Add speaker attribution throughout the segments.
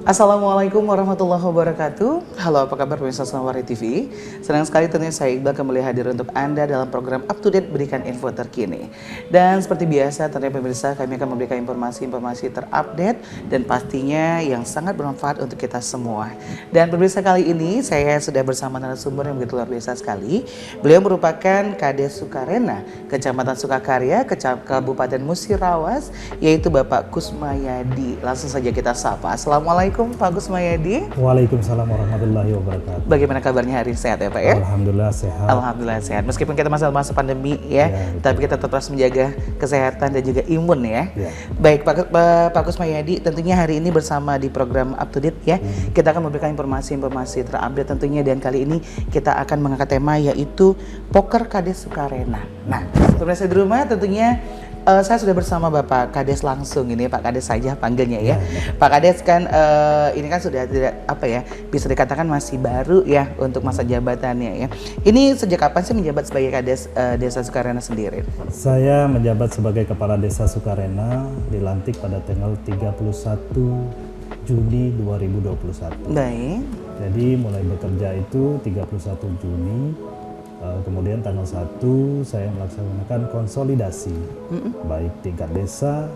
Speaker 1: Assalamualaikum warahmatullahi wabarakatuh. Halo, apa kabar pemirsa Sonawari TV? Senang sekali tentunya saya Iqbal kembali hadir untuk Anda dalam program Up to Date berikan info terkini. Dan seperti biasa tentunya pemirsa kami akan memberikan informasi-informasi terupdate dan pastinya yang sangat bermanfaat untuk kita semua. Dan pemirsa kali ini saya sudah bersama narasumber yang begitu luar biasa sekali. Beliau merupakan Kades Sukarena, Kecamatan Sukakarya, Kabupaten Musirawas, yaitu Bapak Kusmayadi. Langsung saja kita sapa. Assalamualaikum Pak Kusmayadi.
Speaker 2: Waalaikumsalam warahmatullahi wabarakatuh.
Speaker 1: Bagaimana kabarnya hari ini, sehat ya Pak ya?
Speaker 2: Alhamdulillah sehat.
Speaker 1: Alhamdulillah sehat. Meskipun kita masih masa pandemi ya, tapi kita tetap harus menjaga kesehatan dan juga imun ya. Baik Pak Kusmayadi, tentunya hari ini bersama di program Up to Date ya, kita akan memberikan informasi-informasi terupdate tentunya, dan kali ini kita akan mengangkat tema yaitu Poker Kades Sukarena. Nah, pemirsa di rumah tentunya saya sudah bersama Bapak Kades langsung ini, Pak Kades saja panggilnya ya. Pak Kades kan ini kan sudah tidak bisa dikatakan masih baru ya untuk masa jabatannya ya. Ini sejak kapan sih menjabat sebagai Kades Desa Sukarena sendiri?
Speaker 2: Saya menjabat sebagai Kepala Desa Sukarena, dilantik pada tanggal 31 Juni 2021.
Speaker 1: Baik.
Speaker 2: Jadi mulai bekerja itu 31 Juni. Kemudian tanggal 1 saya melaksanakan konsolidasi baik tingkat desa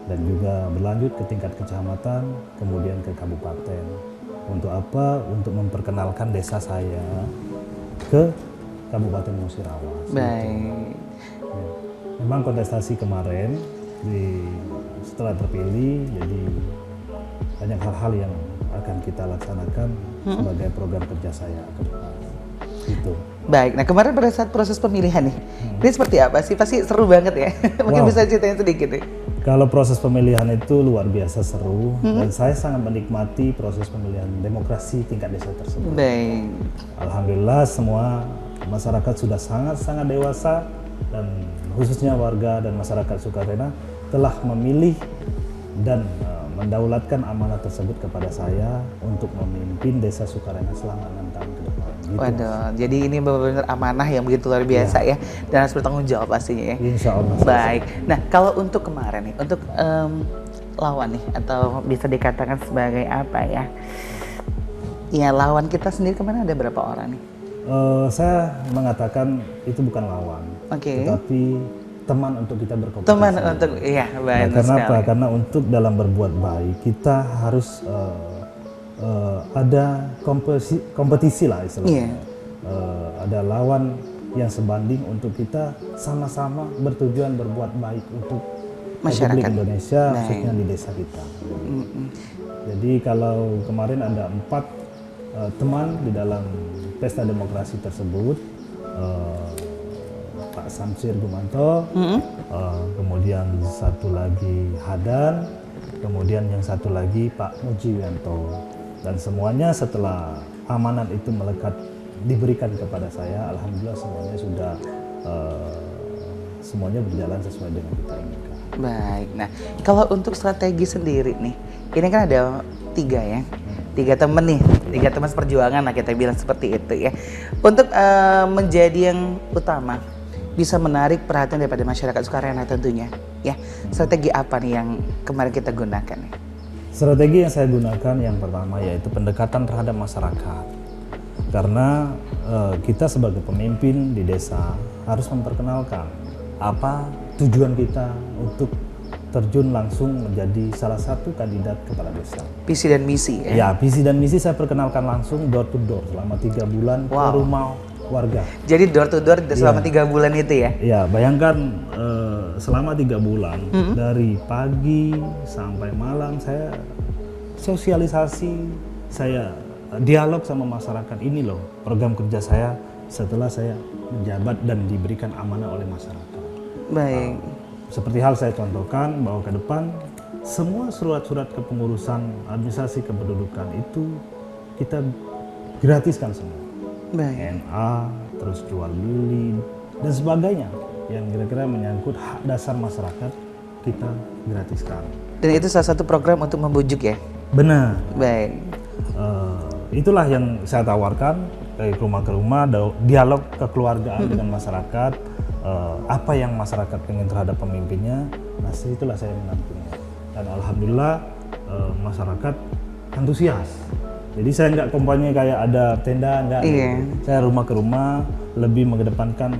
Speaker 2: dan juga berlanjut ke tingkat kecamatan, kemudian ke kabupaten. Untuk apa? Untuk memperkenalkan desa saya ke Kabupaten Musirawas.
Speaker 1: Baik.
Speaker 2: Ya. Memang kontestasi kemarin setelah terpilih, jadi banyak hal-hal yang akan kita laksanakan sebagai program kerja saya ke depan. Gitu.
Speaker 1: Baik, nah kemarin pada saat proses pemilihan nih, ini seperti apa sih? Pasti seru banget ya. Mungkin bisa ceritain sedikit nih.
Speaker 2: Kalau proses pemilihan itu luar biasa seru, dan saya sangat menikmati proses pemilihan demokrasi tingkat desa tersebut.
Speaker 1: Baik.
Speaker 2: Alhamdulillah semua masyarakat sudah sangat-sangat dewasa, dan khususnya warga dan masyarakat Sukarena telah memilih dan mendaulatkan amanah tersebut kepada saya untuk memimpin desa Sukarena selama 6 tahun ke depan. Gitu.
Speaker 1: Waduh, jadi ini benar-benar amanah yang begitu luar biasa ya, dan harus bertanggung jawab pastinya ya.
Speaker 2: Insya Allah.
Speaker 1: Baik. Nah, kalau untuk kemarin nih, untuk lawan nih, atau bisa dikatakan sebagai apa ya? Ya, lawan kita sendiri kemarin ada berapa orang nih?
Speaker 2: Saya mengatakan itu bukan lawan, tetapi teman untuk kita berkompetisi. Teman untuk,
Speaker 1: iya, baik.
Speaker 2: Nah, karena apa? Karena untuk dalam berbuat baik kita harus ada kompetisi lah istilahnya. Ada lawan yang sebanding untuk kita sama-sama bertujuan berbuat baik untuk masyarakat Indonesia, khususnya di desa kita. Jadi kalau kemarin ada 4 teman di dalam pesta demokrasi tersebut. Pak Samsir Gumanto, kemudian satu lagi Hadan, kemudian yang satu lagi Pak Mujiwanto. Dan semuanya setelah amanat itu melekat diberikan kepada saya, alhamdulillah semuanya sudah semuanya berjalan sesuai dengan kita inginkan. Baik.
Speaker 1: Nah, kalau untuk strategi sendiri nih, ini kan ada 3 ya. 3 teman nih, 3 teman seperjuangan lah kita bilang seperti itu ya. Untuk menjadi yang utama, bisa menarik perhatian daripada masyarakat Sukarena tentunya ya. Strategi apa nih yang kemarin kita gunakan nih?
Speaker 2: Strategi yang saya gunakan yang pertama yaitu pendekatan terhadap masyarakat. Karena kita sebagai pemimpin di desa harus memperkenalkan apa tujuan kita untuk terjun langsung menjadi salah satu kandidat kepala desa. Visi dan misi ya? Ya, visi dan misi saya perkenalkan langsung door to door selama 3 bulan ke rumah warga. Jadi door to door selama 3 bulan itu ya? Ya, bayangkan selama 3 bulan dari pagi sampai malam saya sosialisasi, saya dialog sama masyarakat. Ini loh program kerja saya setelah saya menjabat dan diberikan amanah oleh masyarakat. Baik. Seperti hal saya contohkan bahwa ke depan semua surat-surat kepengurusan administrasi kependudukan itu kita gratiskan semua. Baik. NA, terus jual beli dan sebagainya yang kira-kira menyangkut hak dasar masyarakat kita gratiskan. Dan itu salah satu program untuk membujuk ya? Benar. Baik. Itulah yang saya tawarkan dari rumah ke rumah, dialog kekeluargaan dengan masyarakat. Apa yang masyarakat pengen terhadap pemimpinnya, nah itulah saya menampung. Dan alhamdulillah masyarakat antusias. Jadi saya nggak kampanye kayak ada tenda, nggak. Saya rumah ke rumah lebih mengedepankan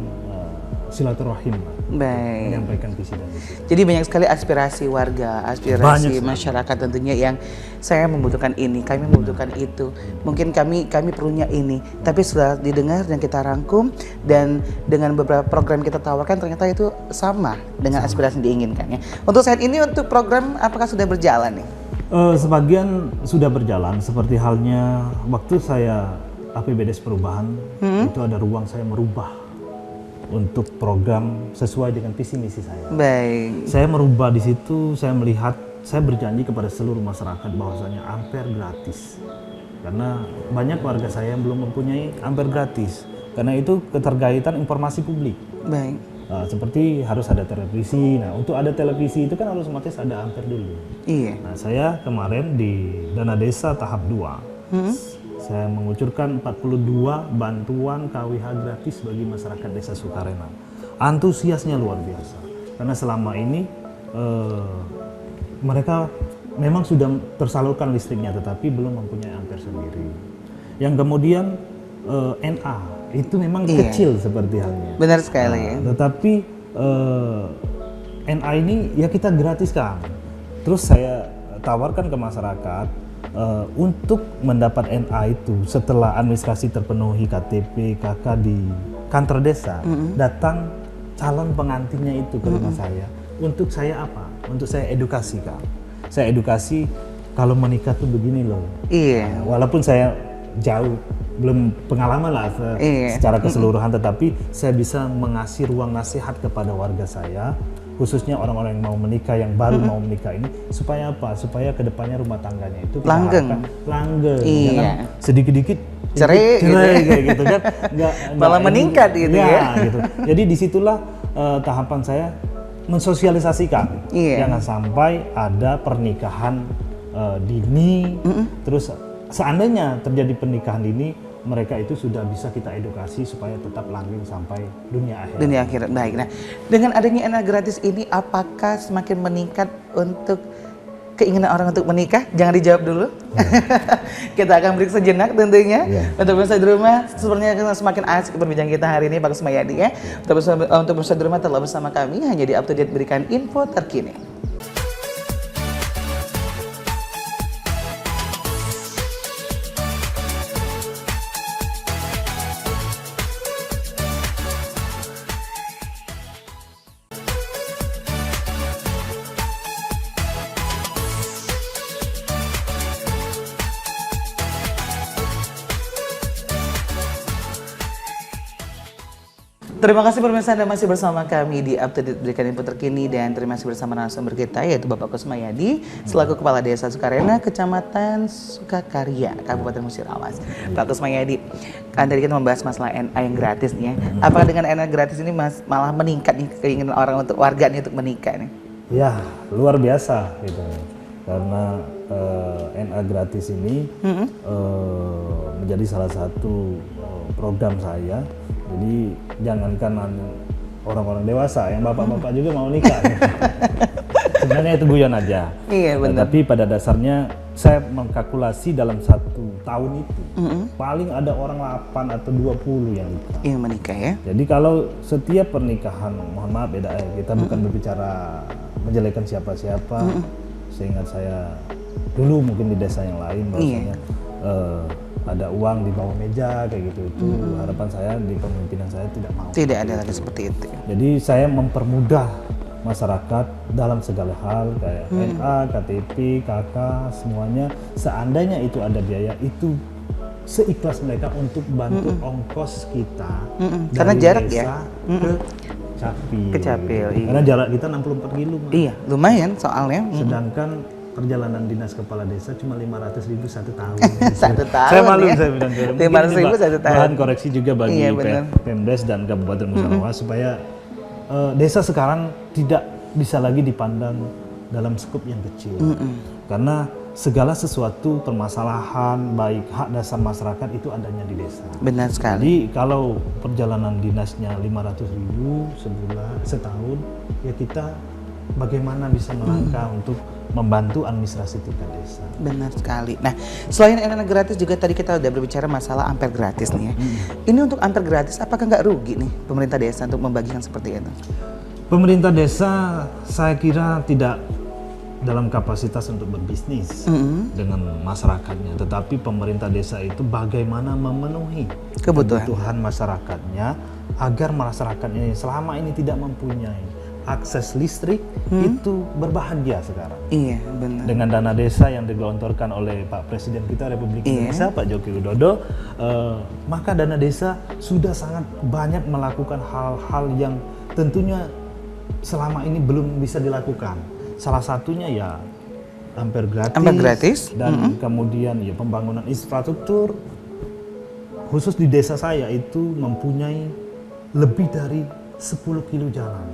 Speaker 2: silaturahim,
Speaker 1: baik,
Speaker 2: menyampaikan visi dan misi.
Speaker 1: Jadi banyak sekali aspirasi warga, aspirasi masyarakat tentunya yang saya membutuhkan ini, kami membutuhkan itu, mungkin kami perlunya ini, tapi setelah didengar dan kita rangkum dan dengan beberapa program kita tawarkan ternyata itu sama dengan aspirasi yang diinginkan ya. Untuk saat ini untuk program apakah sudah berjalan nih?
Speaker 2: Sebagian sudah berjalan, seperti halnya waktu saya APBDes Perubahan, itu ada ruang saya merubah untuk program sesuai dengan visi misi saya.
Speaker 1: Baik.
Speaker 2: Saya merubah di situ, saya melihat, saya berjanji kepada seluruh masyarakat bahwasanya ampere gratis. Karena banyak warga saya yang belum mempunyai ampere gratis. Karena itu keterkaitan informasi publik.
Speaker 1: Baik.
Speaker 2: Seperti harus ada televisi. Nah, untuk ada televisi itu kan harus otomatis ada ampere dulu.
Speaker 1: Iya.
Speaker 2: Nah, saya kemarin di Dana Desa tahap 2, saya mengucurkan 42 bantuan KWH gratis bagi masyarakat Desa Sukarena. Antusiasnya luar biasa. Karena selama ini mereka memang sudah tersalurkan listriknya, tetapi belum mempunyai ampere sendiri. Yang kemudian NA itu memang kecil seperti halnya.
Speaker 1: Benar sekali.
Speaker 2: Tetapi NA ini ya kita gratiskan. Terus saya tawarkan ke masyarakat untuk mendapat NA itu setelah administrasi terpenuhi KTP, KK di kantor desa, datang calon pengantinnya itu ke rumah saya. Untuk saya apa? Untuk saya edukasi, Kak. Saya edukasi kalau menikah tuh begini loh.
Speaker 1: Iya.
Speaker 2: Walaupun saya jauh belum pengalaman lah secara keseluruhan, tetapi saya bisa mengasih ruang nasihat kepada warga saya, khususnya orang-orang yang mau menikah, yang baru mau menikah ini, supaya apa? Supaya kedepannya rumah tangganya itu
Speaker 1: langgeng,
Speaker 2: jangan sedikit-dikit
Speaker 1: cerai
Speaker 2: kayak gitu kan,
Speaker 1: malah meningkat gitu ya.
Speaker 2: Gitu. Jadi disitulah tahapan saya mensosialisasikan, jangan sampai ada pernikahan dini, terus seandainya terjadi pernikahan dini, mereka itu sudah bisa kita edukasi supaya tetap langgeng sampai dunia akhirat.
Speaker 1: Dunia akhirat, baik. Nah, dengan adanya NA gratis ini, apakah semakin meningkat untuk keinginan orang untuk menikah? Jangan dijawab dulu. Kita akan break sejenak tentunya. Untuk pemirsa di rumah, sebenarnya semakin asik perbincangan kita hari ini, Pak Kusmayadi ya. Untuk pemirsa di rumah, tetap bersama kami hanya di Up to Date, berikan info terkini. Terima kasih pemirsa, Anda masih bersama kami di Up to Date, berikan info terkini, dan terima kasih bersama narasumber kita yaitu Bapak Kusmayadi selaku Kepala Desa Sukarena, Kecamatan Sukakarya, Kabupaten Musirawas. Pak Kusmayadi, kan tadi kita membahas masalah NA yang gratis nih ya. Apakah dengan NA gratis ini malah meningkat nih keinginan orang untuk warga nih untuk menikah nih?
Speaker 2: Ya, luar biasa gitu. Karena NA gratis ini menjadi salah satu program saya. Jadi jangankan orang-orang dewasa, yang bapak-bapak juga mau nikah. Sebenarnya itu guyon aja.
Speaker 1: Iya benar.
Speaker 2: Tapi pada dasarnya saya mengkalkulasi dalam 1 tahun itu paling ada orang 8 atau 20 yang nikah.
Speaker 1: Yang menikah ya.
Speaker 2: Jadi kalau setiap pernikahan, mohon maaf ya, kita bukan berbicara menjelekan siapa-siapa. Seingat saya dulu mungkin di desa yang lain bahwasanya ada uang di bawah meja kayak gitu. Itu harapan saya di pemimpinan saya tidak mau.
Speaker 1: Tidak ada lagi seperti itu.
Speaker 2: Jadi saya mempermudah masyarakat dalam segala hal kayak NA, KTP, KK, semuanya. Seandainya itu ada biaya, itu seikhlas mereka untuk bantu ongkos kita
Speaker 1: karena
Speaker 2: dari
Speaker 1: jarak
Speaker 2: desa
Speaker 1: ya
Speaker 2: ke Capil.
Speaker 1: Ke Capil, iya.
Speaker 2: Karena jarak kita 64 kilo.
Speaker 1: Iya, lumayan soalnya.
Speaker 2: Sedangkan perjalanan dinas kepala desa cuma 500.000 1 tahun.
Speaker 1: 1 tahun.
Speaker 2: Saya malu
Speaker 1: ya?
Speaker 2: saya bilang
Speaker 1: 500.000 1 tahun.
Speaker 2: Bahan koreksi juga bagi
Speaker 1: Iya,
Speaker 2: Pemdes dan Kabupaten Musirawas supaya desa sekarang tidak bisa lagi dipandang dalam skup yang kecil. Karena segala sesuatu permasalahan baik hak dasar masyarakat itu adanya di desa.
Speaker 1: Benar sekali.
Speaker 2: Jadi kalau perjalanan dinasnya 500.000 setahun, ya kita bagaimana bisa melangkah untuk membantu administrasi tingkat desa.
Speaker 1: Benar sekali. Nah, selain internet gratis juga tadi kita udah berbicara masalah ampere gratis nih ya. Ini untuk ampere gratis, apakah nggak rugi nih pemerintah desa untuk membagikan seperti itu?
Speaker 2: Pemerintah desa saya kira tidak dalam kapasitas untuk berbisnis dengan masyarakatnya, tetapi pemerintah desa itu bagaimana memenuhi kebutuhan masyarakatnya agar masyarakatnya selama ini tidak mempunyai akses listrik itu berbahagia sekarang.
Speaker 1: Iya, benar.
Speaker 2: Dengan dana desa yang digelontorkan oleh Pak Presiden kita Republik Indonesia, Pak Joko Widodo, maka dana desa sudah sangat banyak melakukan hal-hal yang tentunya selama ini belum bisa dilakukan. Salah satunya ya ampere gratis, dan kemudian ya pembangunan infrastruktur. Khusus di desa saya itu mempunyai lebih dari 10 kilo jalan.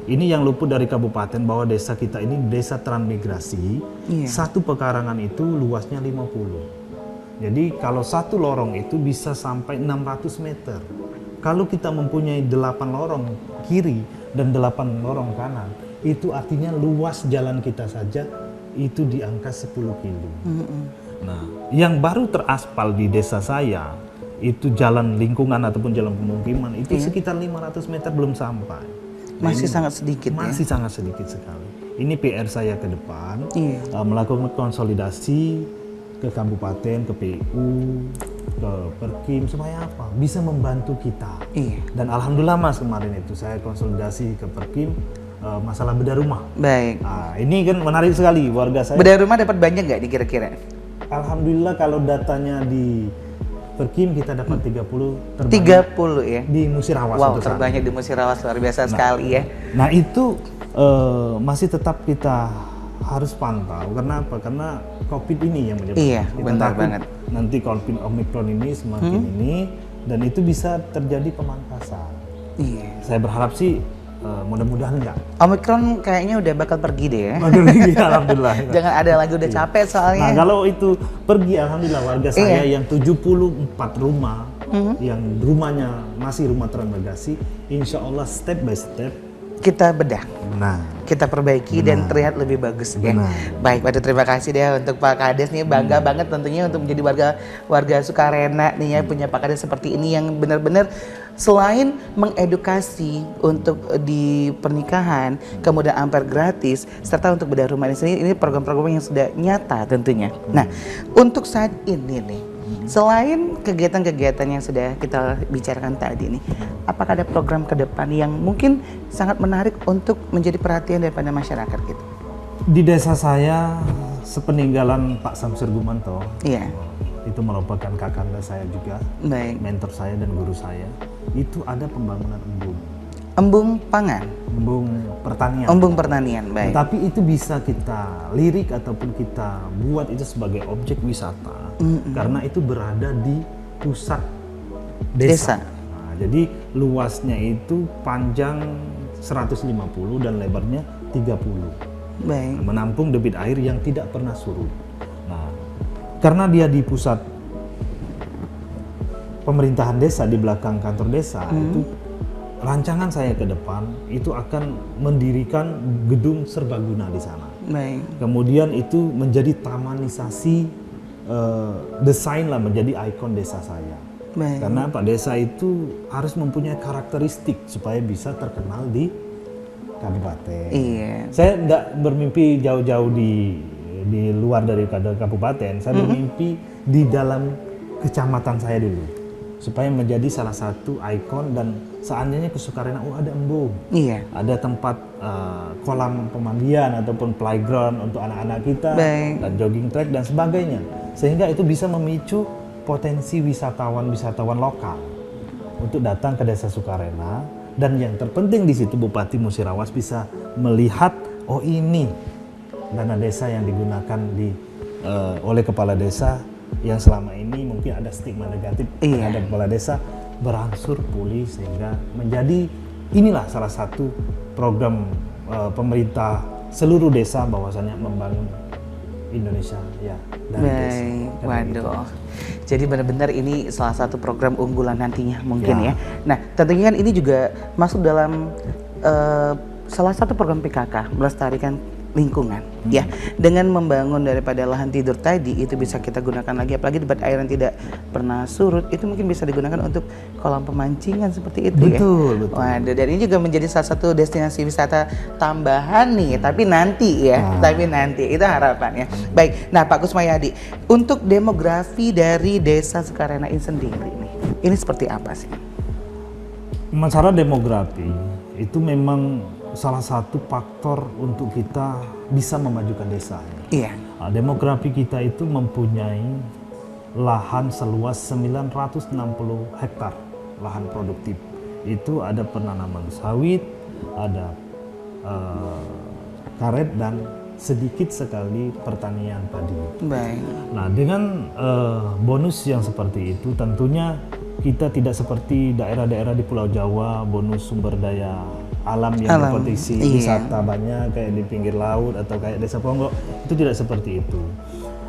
Speaker 2: Ini yang luput dari kabupaten, bahwa desa kita ini desa transmigrasi. Satu pekarangan itu luasnya 50. Jadi kalau satu lorong itu bisa sampai 600 meter. Kalau kita mempunyai 8 lorong kiri dan 8 lorong kanan, itu artinya luas jalan kita saja itu di angka 10 kilo. Nah, yang baru teraspal di desa saya itu jalan lingkungan ataupun jalan pemukiman itu sekitar 500 meter belum sampai.
Speaker 1: Masih sangat sedikit.
Speaker 2: Masih sangat sedikit sekali. Ini PR saya ke depan, melakukan konsolidasi ke kabupaten, ke PU, ke Perkim, supaya apa? Bisa membantu kita. Dan alhamdulillah Mas, kemarin itu saya konsolidasi ke Perkim masalah bedah rumah.
Speaker 1: Baik.
Speaker 2: Nah, ini kan menarik sekali warga saya.
Speaker 1: Bedah rumah dapat banyak nggak nih kira-kira?
Speaker 2: Alhamdulillah kalau datanya di Perkim kita dapat 30
Speaker 1: ya
Speaker 2: di Musirawas.
Speaker 1: Wow, terbanyak di Musirawas, luar biasa sekali ya.
Speaker 2: Nah itu masih tetap kita harus pantau. Kenapa? Karena COVID ini yang menyebabkan.
Speaker 1: Iya, benar banget.
Speaker 2: Nanti COVID Omicron ini semakin ini, dan itu bisa terjadi pemangkasan. Saya berharap sih mudah-mudahan enggak.
Speaker 1: Omicron kayaknya udah bakal pergi deh ya.
Speaker 2: Alhamdulillah.
Speaker 1: Jangan ada lagi, udah capek soalnya.
Speaker 2: Nah kalau itu pergi, alhamdulillah warga saya yang 74 rumah yang rumahnya masih rumah transmigrasi, insya Allah step by step
Speaker 1: kita bedah. Kita perbaiki dan terlihat lebih bagus ya. Baik, waduh terima kasih deh untuk Pak Kades nih, bangga banget tentunya untuk menjadi warga Sukarena nih ya, punya Pak Kades seperti ini yang benar-benar selain mengedukasi untuk di pernikahan, kemudian ampere gratis, serta untuk bedah rumah ini sendiri, ini program-program yang sudah nyata tentunya. Nah, untuk saat ini nih, selain kegiatan-kegiatan yang sudah kita bicarakan tadi nih, apakah ada program ke depan yang mungkin sangat menarik untuk menjadi perhatian daripada masyarakat gitu?
Speaker 2: Di desa saya, sepeninggalan Pak Samsir Gumanto, itu merupakan kakanda saya juga, mentor saya dan guru saya, itu ada pembangunan embung.
Speaker 1: Embung pangan?
Speaker 2: Embung pertanian.
Speaker 1: Embung pertanian, baik.
Speaker 2: Tapi itu bisa kita lirik ataupun kita buat itu sebagai objek wisata, karena itu berada di pusat desa. Nah, jadi luasnya itu panjang 150 dan lebarnya 30.
Speaker 1: Baik.
Speaker 2: Menampung debit air yang tidak pernah surut. Nah, karena dia di pusat pemerintahan desa, di belakang kantor desa, itu rancangan saya ke depan itu akan mendirikan gedung serbaguna di sana.
Speaker 1: Baik.
Speaker 2: Kemudian itu menjadi tamanisasi desain lah, menjadi ikon desa saya.
Speaker 1: Baik.
Speaker 2: Karena Pak Desa itu harus mempunyai karakteristik supaya bisa terkenal di kabupaten. Saya tidak bermimpi jauh-jauh di luar dari kabupaten. Saya bermimpi di dalam kecamatan saya dulu, supaya menjadi salah satu ikon. Dan seandainya ke Sukarena, ada embung, ada tempat kolam pemandian ataupun playground untuk anak-anak kita, dan jogging track dan sebagainya, sehingga itu bisa memicu potensi wisatawan lokal untuk datang ke desa Sukarena. Dan yang terpenting di situ Bupati Musirawas bisa melihat, oh ini dana desa yang digunakan oleh kepala desa yang selama ini mungkin ada stigma negatif terhadap kepala desa, berangsur pulih, sehingga menjadi inilah salah satu program pemerintah seluruh desa bahwasannya membangun Indonesia ya dari desa.
Speaker 1: Waduh. Jadi benar-benar ini salah satu program unggulan nantinya mungkin ya. Nah, tentunya kan ini juga masuk dalam salah satu program PKK, melestarikan lingkungan ya. Dengan membangun daripada lahan tidur tadi itu bisa kita gunakan lagi, apalagi di tempat air yang tidak pernah surut itu mungkin bisa digunakan untuk kolam pemancingan seperti itu ya.
Speaker 2: Betul.
Speaker 1: Waduh, dan ini juga menjadi salah satu destinasi wisata tambahan nih, tapi nanti ya, tapi nanti itu harapannya. Baik, nah Pak Kusmayadi, untuk demografi dari Desa Sukarena ini sendiri nih, ini seperti apa sih?
Speaker 2: Masalah demografi itu memang salah satu faktor untuk kita bisa memajukan desa.
Speaker 1: Iya.
Speaker 2: Nah, demografi kita itu mempunyai lahan seluas 960 hektar lahan produktif. Itu ada penanaman sawit, ada karet dan sedikit sekali pertanian padi.
Speaker 1: Baik.
Speaker 2: Nah, dengan bonus yang seperti itu tentunya kita tidak seperti daerah-daerah di Pulau Jawa, bonus sumber daya alam yang berpotensi wisata banyak kayak di pinggir laut atau kayak Desa Ponggok, itu tidak seperti itu.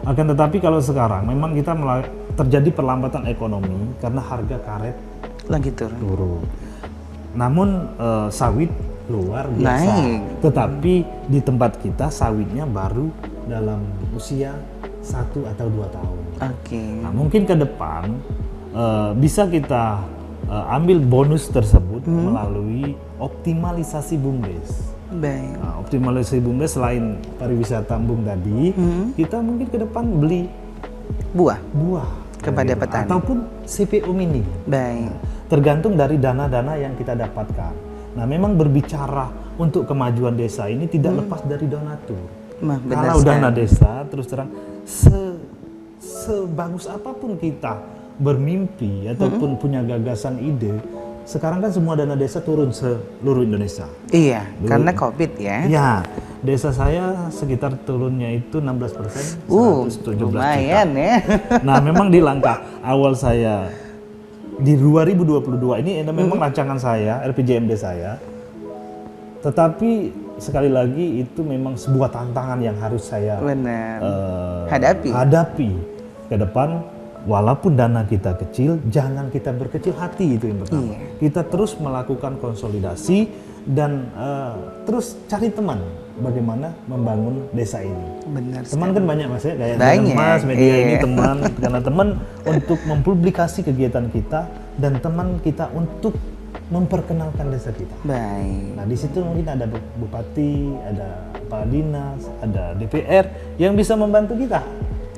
Speaker 2: Akan tetapi kalau sekarang memang kita terjadi perlambatan ekonomi karena harga karet
Speaker 1: lagi turun.
Speaker 2: Namun sawit luar biasa.
Speaker 1: Naik.
Speaker 2: Tetapi di tempat kita sawitnya baru dalam usia 1 atau 2 tahun.
Speaker 1: Oke.
Speaker 2: Nah, mungkin ke depan bisa kita ambil bonus tersebut melalui optimalisasi BUMDes.
Speaker 1: Baik.
Speaker 2: Nah, optimalisasi BUMDes selain pariwisata Embung tadi, kita mungkin ke depan beli
Speaker 1: Buah
Speaker 2: gitu.
Speaker 1: kepada petani
Speaker 2: Ataupun CPO mini.
Speaker 1: baik.
Speaker 2: Tergantung dari dana-dana yang kita dapatkan. Nah, memang berbicara untuk kemajuan desa ini tidak lepas dari donatur.
Speaker 1: Benar
Speaker 2: Kalau
Speaker 1: sekali.
Speaker 2: dana desa terus terang sebagus apapun kita bermimpi ataupun punya gagasan ide, sekarang kan semua dana desa turun seluruh Indonesia.
Speaker 1: Iya, karena COVID ya.
Speaker 2: Ya, desa saya sekitar turunnya itu 16%, 117
Speaker 1: lumayan
Speaker 2: juta.
Speaker 1: ya.
Speaker 2: Nah, memang di langkah awal saya di 2022 ini memang rancangan saya, RPJMD saya. Tetapi sekali lagi itu memang sebuah tantangan yang harus saya
Speaker 1: Benar.
Speaker 2: hadapi ke depan. Walaupun dana kita kecil, jangan kita berkecil hati, itu yang pertama.
Speaker 1: Iya.
Speaker 2: Kita terus melakukan konsolidasi dan terus cari teman bagaimana membangun desa ini.
Speaker 1: Benar.
Speaker 2: Teman kan banyak Mas ya, kayak
Speaker 1: Banyak,
Speaker 2: dengan Mas media
Speaker 1: iya.
Speaker 2: ini teman, karena teman untuk mempublikasi kegiatan kita dan teman kita untuk memperkenalkan desa kita.
Speaker 1: Baik.
Speaker 2: Nah, di situ mungkin ada bupati, ada kepala dinas, ada DPR yang bisa membantu kita.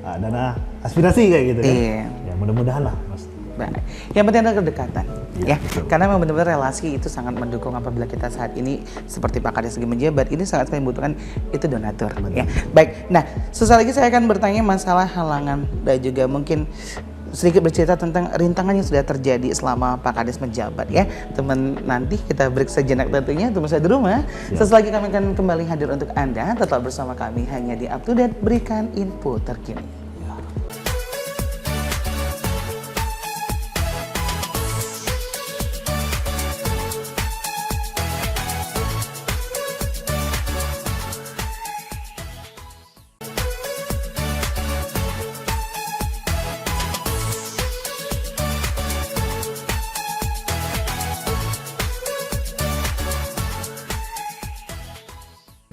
Speaker 2: Nah, dana aspirasi kayak gitu kan.
Speaker 1: Iya.
Speaker 2: Ya, mudah-mudahan lah, Mas.
Speaker 1: Baik. Yang penting adalah kedekatan,
Speaker 2: Iya,
Speaker 1: ya.
Speaker 2: betul.
Speaker 1: Karena memang benar-benar relasi itu sangat mendukung apabila kita saat ini seperti Pak Kades lagi menjabat, ini sangat sekali membutuhkan itu donatur, ya. Baik. Nah, sesaat lagi saya akan bertanya masalah halangan dan juga mungkin sedikit bercerita tentang rintangan yang sudah terjadi selama Pak Kades menjabat, ya. Teman, nanti kita break sejenak tentunya, teman saya di rumah. Sesaat lagi kami akan kembali hadir untuk Anda, tetap bersama kami hanya di Up to Date, berikan info terkini.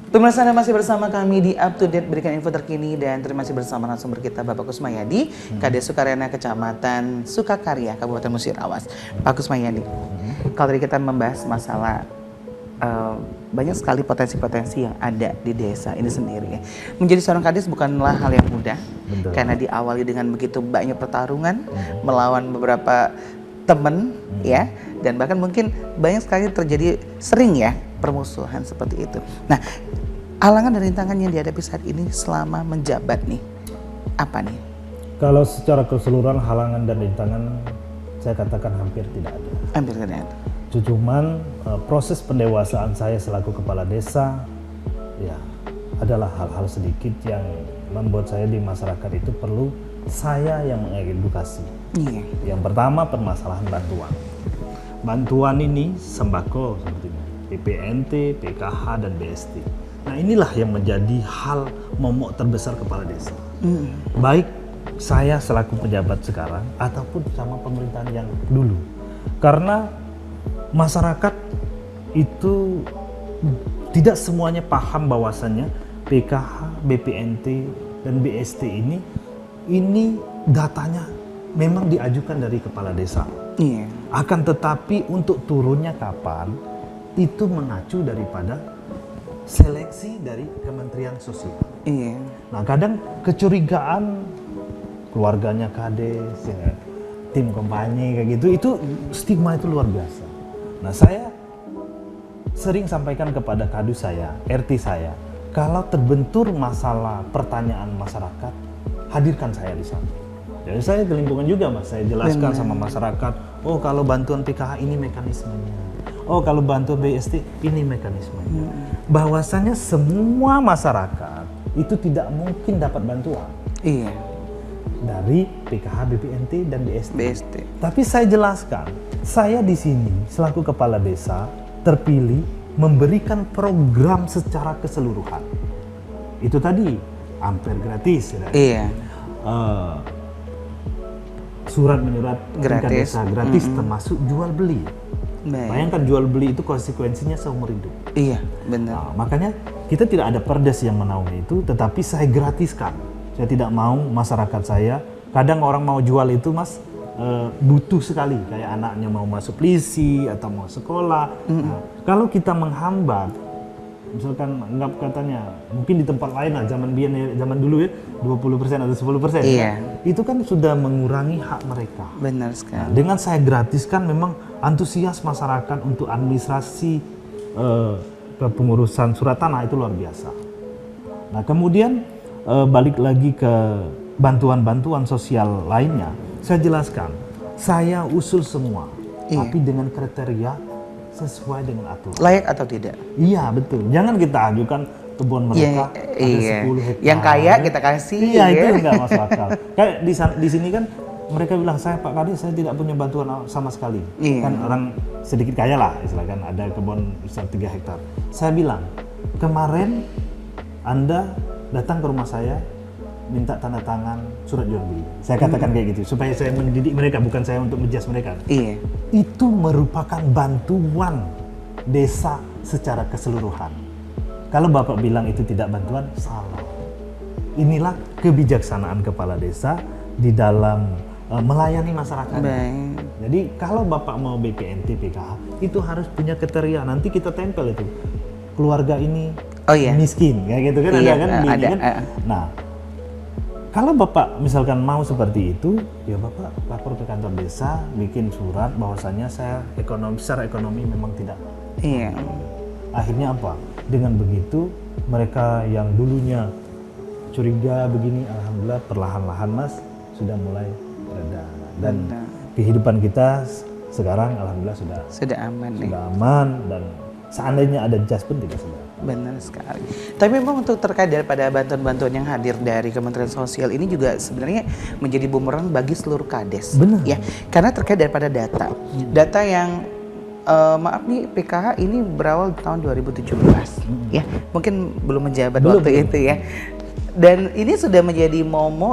Speaker 1: Pemirsa, Anda masih bersama kami di Up to Date, berikan info terkini, dan terima kasih bersama narasumber kita Bapak Kusmayadi, Kades Sukarena, Kecamatan Sukakarya, Kabupaten Musirawas. Pak Kusmayadi, kalau tadi kita membahas masalah banyak sekali potensi-potensi yang ada di desa ini sendiri, ya. Menjadi seorang kades bukanlah hal yang mudah.
Speaker 2: Betul.
Speaker 1: Karena diawali dengan begitu banyak pertarungan, melawan beberapa teman, ya, dan bahkan mungkin banyak sekali terjadi sering ya permusuhan seperti itu. Nah, halangan dan rintangan yang dihadapi saat ini selama menjabat nih, apa nih?
Speaker 2: Kalau secara keseluruhan halangan dan rintangan saya katakan hampir tidak ada.
Speaker 1: Hampir tidak ada.
Speaker 2: Cuman proses pendewasaan saya selaku kepala desa ya adalah hal-hal sedikit yang membuat saya di masyarakat itu perlu saya yang mengedukasi.
Speaker 1: Iya.
Speaker 2: Yang pertama permasalahan bantuan. Bantuan ini sembako seperti PPNT, PKH dan BST. Nah, inilah yang menjadi hal momok terbesar kepala desa. Baik saya selaku pejabat sekarang ataupun sama pemerintahan yang dulu. Karena masyarakat itu tidak semuanya paham bahwasannya PKH, BPNT, dan BST ini datanya memang diajukan dari kepala desa.
Speaker 1: Iya.
Speaker 2: Akan tetapi untuk turunnya kapan, itu mengacu daripada seleksi dari Kementerian Sosial.
Speaker 1: Iya.
Speaker 2: Nah kadang kecurigaan keluarganya kades, ya, tim kampanye kayak gitu, itu stigma itu luar biasa. Nah saya sering sampaikan kepada kadus saya, RT saya, kalau terbentur masalah pertanyaan masyarakat, hadirkan saya di sana. Jadi saya ke lingkungan juga Mas, saya jelaskan sama masyarakat, oh kalau bantuan PKH ini mekanismenya, oh kalau bantuan BST ini mekanismenya. Bahwasanya semua masyarakat itu tidak mungkin dapat bantuan.
Speaker 1: Iya.
Speaker 2: Dari PKH, BPNT, dan
Speaker 1: BST.
Speaker 2: Tapi saya jelaskan, saya di sini selaku kepala desa terpilih memberikan program secara keseluruhan. Itu tadi, hampir gratis. Ya.
Speaker 1: Iya.
Speaker 2: Surat menyurat
Speaker 1: Gratis.
Speaker 2: desa gratis termasuk jual beli.
Speaker 1: Baik.
Speaker 2: Bayangkan jual beli itu konsekuensinya seumur hidup.
Speaker 1: Iya, benar.
Speaker 2: Nah, makanya kita tidak ada perdes yang menaungi itu, tetapi saya gratiskan. Saya tidak mau masyarakat saya, kadang orang mau jual itu Mas, butuh sekali, kayak anaknya mau masuk polisi atau mau sekolah. Nah, kalau kita menghambat, misalkan anggap katanya, mungkin di tempat lain lah, zaman dulu ya, 20% atau 10%.
Speaker 1: Iya.
Speaker 2: Itu kan sudah mengurangi hak mereka.
Speaker 1: Benar
Speaker 2: Nah,
Speaker 1: sekali.
Speaker 2: dengan saya gratiskan memang antusias masyarakat untuk administrasi kepengurusan surat tanah itu luar biasa. Nah kemudian balik lagi ke bantuan-bantuan sosial lainnya, saya jelaskan, saya usul semua,
Speaker 1: Iya.
Speaker 2: tapi dengan kriteria sesuai dengan aturan.
Speaker 1: Layak atau tidak?
Speaker 2: Iya betul, jangan kita ajukan kebun mereka ada
Speaker 1: Iya.
Speaker 2: 10 hektar.
Speaker 1: Yang kaya kita kasih.
Speaker 2: Iya itu
Speaker 1: ya.
Speaker 2: enggak masuk akal. Kayak di sini kan mereka bilang, saya Pak Kades saya tidak punya bantuan sama sekali.
Speaker 1: Iya.
Speaker 2: Kan orang sedikit kaya lah, istilahkan ada kebun besar 3 hektar. Saya bilang, kemarin Anda datang ke rumah saya minta tanda tangan surat jual beli. Saya katakan kayak gitu supaya saya mendidik mereka, bukan saya untuk menjas mereka.
Speaker 1: Iya.
Speaker 2: Itu merupakan bantuan desa secara keseluruhan. Kalau Bapak bilang itu tidak bantuan, salah. Inilah kebijaksanaan kepala desa di dalam melayani masyarakat.
Speaker 1: Baik.
Speaker 2: Jadi kalau Bapak mau BPNT, PKH, itu harus punya kriteria. Nanti kita tempel itu. Keluarga ini
Speaker 1: Oh iya.
Speaker 2: miskin, kayak gitu kan,
Speaker 1: Iya,
Speaker 2: ada kan? Di ini
Speaker 1: ada,
Speaker 2: kan? Nah, kalau Bapak misalkan mau seperti itu, ya Bapak lapor ke kantor desa, bikin surat bahwasanya saya secara ekonomi memang tidak.
Speaker 1: Iya.
Speaker 2: Akhirnya apa? Dengan begitu mereka yang dulunya curiga begini, alhamdulillah perlahan-lahan Mas sudah mulai reda, dan kehidupan kita sekarang alhamdulillah
Speaker 1: Sudah aman nih.
Speaker 2: sudah aman, dan seandainya ada jas pun tidak sedang.
Speaker 1: Benar sekali. Tapi memang untuk terkait daripada bantuan-bantuan yang hadir dari Kementerian Sosial ini juga sebenarnya menjadi bumerang bagi seluruh kades.
Speaker 2: Benar.
Speaker 1: Ya, karena terkait daripada data. Data yang maaf nih, PKH ini berawal di tahun 2017. Ya, mungkin belum menjabat waktu itu ya. Dan ini sudah menjadi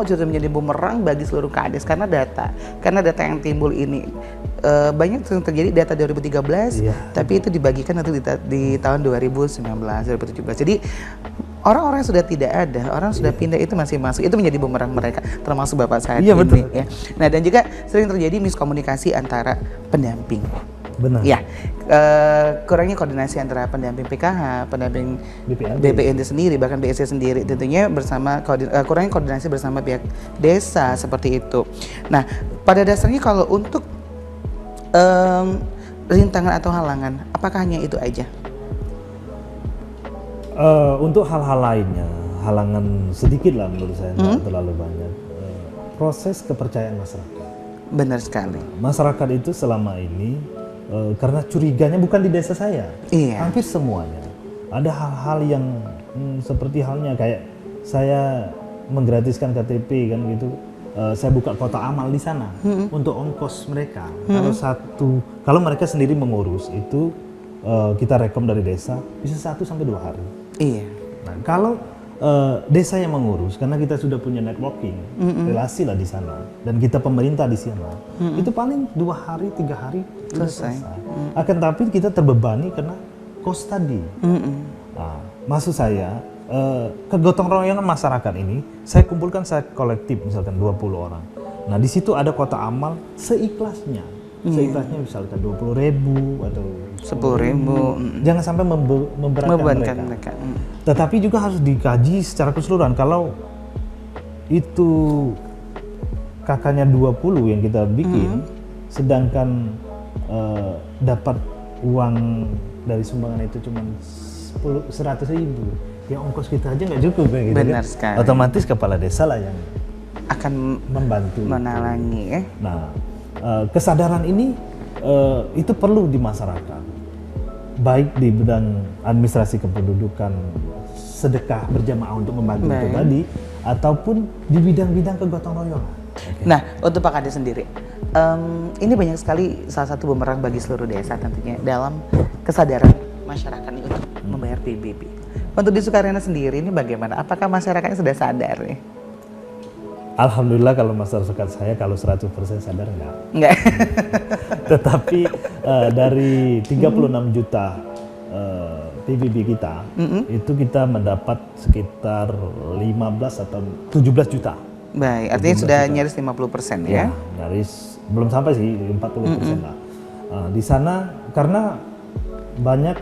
Speaker 1: sudah menjadi bumerang bagi seluruh kades karena data yang timbul ini banyak yang terjadi data 2013, tapi itu dibagikan nanti di tahun 2019, 2017. Jadi orang-orang yang sudah tidak ada, orang sudah pindah itu masih masuk, itu menjadi bumerang mereka, termasuk Bapak saat ini.
Speaker 2: Betul.
Speaker 1: Ya. Nah dan juga sering terjadi miskomunikasi antara pendamping.
Speaker 2: Benar.
Speaker 1: Ya, kurangnya koordinasi antara pendamping PKH, pendamping
Speaker 2: BPNT.
Speaker 1: BPNT sendiri, bahkan BST sendiri, tentunya bersama kurangnya koordinasi bersama pihak desa seperti itu. Nah, pada dasarnya kalau untuk rintangan atau halangan, apakah hanya itu aja?
Speaker 2: Untuk hal-hal lainnya, halangan sedikit lah menurut saya, tidak terlalu banyak. Proses kepercayaan masyarakat.
Speaker 1: Benar sekali.
Speaker 2: Masyarakat itu selama ini karena curiganya bukan di desa saya, hampir semuanya. Ada hal-hal yang seperti halnya kayak saya menggratiskan KTP kan gitu. Saya buka kotak amal di sana untuk ongkos mereka. Kalau mereka sendiri mengurus itu kita rekom dari desa bisa 1 sampai 2 hari.
Speaker 1: Iya.
Speaker 2: Nah, kalau desa yang mengurus, karena kita sudah punya networking, relasi lah di sana, dan kita pemerintah di sana, itu paling 2 hari, 3 hari selesai. Akan tapi kita terbebani karena kos tadi. Nah, maksud saya kegotong royongan masyarakat ini saya kumpulkan, saya kolektif misalkan 20 orang. Nah di situ ada kotak amal seikhlasnya, misalkan 20.000 atau
Speaker 1: 10.000.
Speaker 2: Jangan sampai memberatkan mereka. Tetapi juga harus dikaji secara keseluruhan. Kalau itu kakaknya 20 yang kita bikin, sedangkan dapat uang dari sumbangan itu cuma 100.000, ya ongkos kita aja nggak cukup kayak gitu.
Speaker 1: Benar
Speaker 2: kan?
Speaker 1: sekali.
Speaker 2: Otomatis kepala desa lah yang
Speaker 1: akan
Speaker 2: membantu,
Speaker 1: menalangi ya.
Speaker 2: Nah, kesadaran ini itu perlu di masyarakat, baik di bidang administrasi kependudukan, sedekah berjamaah untuk membantu pribadi, ataupun di bidang-bidang kegotong royongan. Okay.
Speaker 1: Nah, untuk Pak Kades sendiri, ini banyak sekali salah satu bumerang bagi seluruh desa tentunya dalam kesadaran masyarakat ini untuk membayar PBB. Untuk di Sukarena sendiri ini bagaimana? Apakah masyarakatnya sudah sadar nih?
Speaker 2: Alhamdulillah kalau masyarakat saya kalau 100% sadar enggak. Tetapi dari 36 juta PBB kita, itu kita mendapat sekitar 15 atau 17 juta.
Speaker 1: Baik, artinya sudah nyaris 50% ya?
Speaker 2: Nyaris, belum sampai sih 40% lah. Di sana karena banyak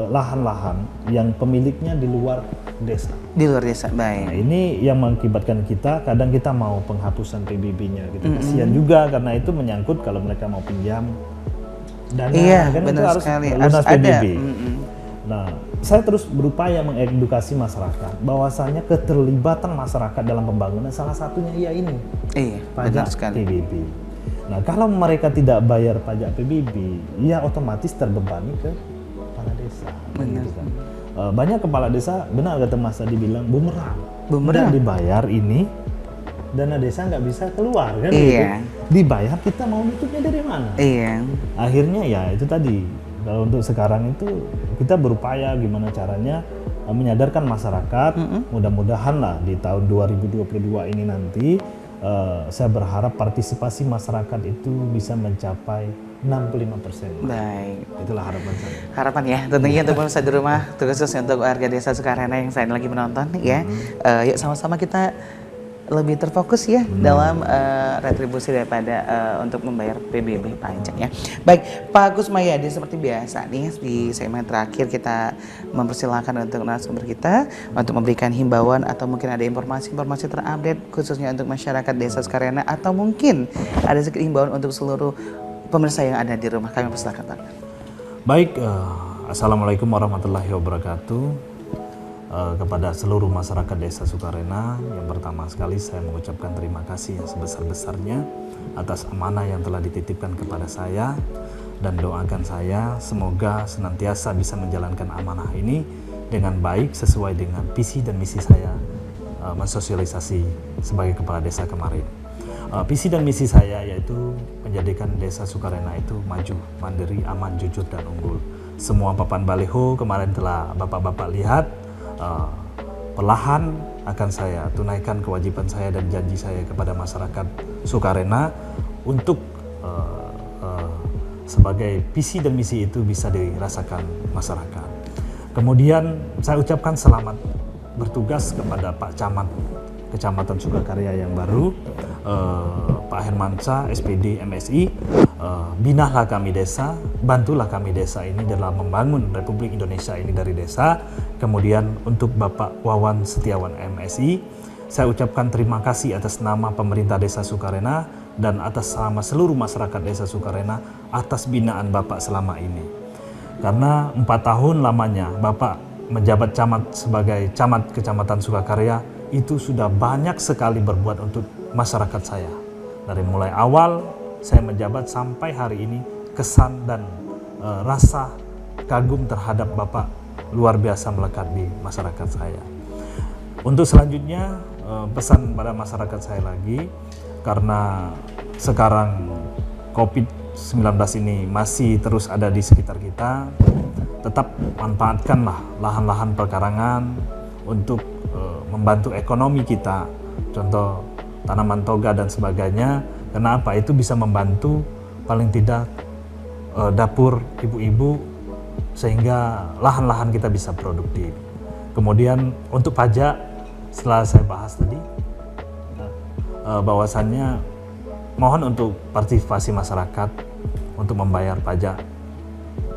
Speaker 2: lahan-lahan yang pemiliknya di luar desa.
Speaker 1: Di luar desa, baik.
Speaker 2: Nah, ini yang mengakibatkan kita, kadang kita mau penghapusan PBB-nya gitu. Kasihan juga karena itu menyangkut kalau mereka mau pinjam dana, kan itu harus lunas PBB. Nah, saya terus berupaya mengedukasi masyarakat bahwasanya keterlibatan masyarakat dalam pembangunan salah satunya ya ini. Pajak PBB. Nah, kalau mereka tidak bayar pajak PBB, ya otomatis terbebani ke kepala desa. Gitu kan. Banyak kepala desa, benar kata Mas tadi bilang, bumerang. Tidak dibayar ini, dana desa nggak bisa keluar kan? Gitu. Dibayar, kita mau nutupnya dari mana? Akhirnya ya itu tadi. Kalau untuk sekarang itu kita berupaya gimana caranya menyadarkan masyarakat. Mudah-mudahan lah di tahun 2022 ini nanti saya berharap partisipasi masyarakat itu bisa mencapai 65%.
Speaker 1: Baik.
Speaker 2: Itulah harapan saya.
Speaker 1: Harapan ya, tentunya untuk pemirsa di rumah, khususnya untuk warga desa Sukarena yang saat ini lagi menonton ya. Yuk sama-sama kita lebih terfokus ya dalam retribusi daripada untuk membayar PBB pajak ya. Baik, Pak Gus Mayadi, seperti biasa nih di segmen terakhir kita mempersilahkan untuk narasumber kita untuk memberikan himbauan atau mungkin ada informasi-informasi terupdate khususnya untuk masyarakat desa Sukarena atau mungkin ada sedikit himbauan untuk seluruh pemirsa yang ada di rumah. Kami persilakan Pak.
Speaker 2: Baik, Assalamualaikum warahmatullahi wabarakatuh. Kepada seluruh masyarakat desa Sukarena, yang pertama sekali saya mengucapkan terima kasih yang sebesar-besarnya atas amanah yang telah dititipkan kepada saya, dan doakan saya semoga senantiasa bisa menjalankan amanah ini dengan baik sesuai dengan visi dan misi saya mensosialisasi sebagai kepala desa kemarin. Visi dan misi saya yaitu menjadikan desa Sukarena itu maju, mandiri, aman, jujur, dan unggul. Semua papan baliho kemarin telah bapak-bapak lihat. Perlahan akan saya tunaikan kewajiban saya dan janji saya kepada masyarakat Sukarena untuk sebagai visi dan misi itu bisa dirasakan masyarakat. Kemudian saya ucapkan selamat bertugas kepada Pak Camat Kecamatan Sukakarya yang baru, Pak Hermansyah, SPD, MSI. Binahlah kami desa, bantulah kami desa ini dalam membangun Republik Indonesia ini dari desa. Kemudian untuk Bapak Wawan Setiawan MSI, saya ucapkan terima kasih atas nama pemerintah desa Sukarena dan atas nama seluruh masyarakat desa Sukarena atas binaan Bapak selama ini. Karena 4 tahun lamanya Bapak menjabat camat sebagai camat Kecamatan Sukakarya, itu sudah banyak sekali berbuat untuk masyarakat saya. Dari mulai awal saya menjabat sampai hari ini, kesan dan rasa kagum terhadap Bapak luar biasa melekat di masyarakat saya. Untuk selanjutnya pesan pada masyarakat saya lagi, karena sekarang COVID-19 ini masih terus ada di sekitar kita, tetap manfaatkanlah lahan-lahan perkarangan untuk membantu ekonomi kita, contoh tanaman toga dan sebagainya. Kenapa? Itu bisa membantu paling tidak dapur ibu-ibu sehingga lahan-lahan kita bisa produktif. Kemudian untuk pajak, setelah saya bahas tadi, bahwasannya mohon untuk partisipasi masyarakat untuk membayar pajak,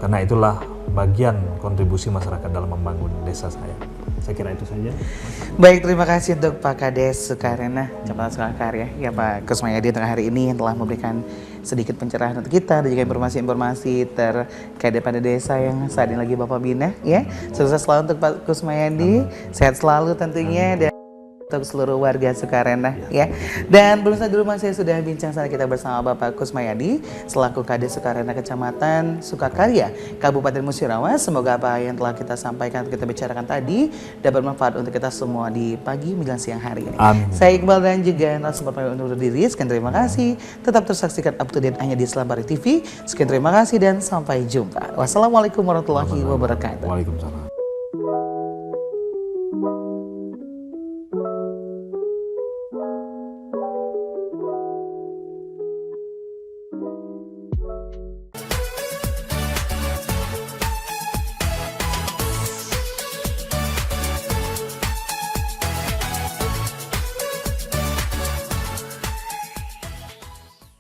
Speaker 2: karena itulah bagian kontribusi masyarakat dalam membangun desa saya. Saya kira itu saja.
Speaker 1: Baik, terima kasih untuk Pak Kades Sukarena, Kecamatan Surakarya, ya Pak Kusmayadi tengah hari ini yang telah memberikan sedikit pencerahan untuk kita dan juga informasi-informasi terkait daripada desa yang saat ini lagi Bapak bina, ya. Sukses selalu untuk Pak Kusmayadi, sehat selalu tentunya dan untuk seluruh warga Sukarena, ya. Dan pemirsa di rumah saya sudah bincang sana kita bersama Bapak Kusmayadi selaku Kades Sukarena Kecamatan Sukakarya, Kabupaten Musirawas. Semoga apa yang telah kita sampaikan, kita bicarakan tadi dapat bermanfaat untuk kita semua di pagi menjelang siang hari ini.
Speaker 2: Amin.
Speaker 1: Saya Iqbal dan juga narasumber pamit undur diri. Sekian terima kasih. Tetap terus saksikan Up to Date hanya di Selabar TV. Sekian terima kasih dan sampai jumpa. Wassalamualaikum warahmatullahi wabarakatuh.
Speaker 2: Waalaikumsalam.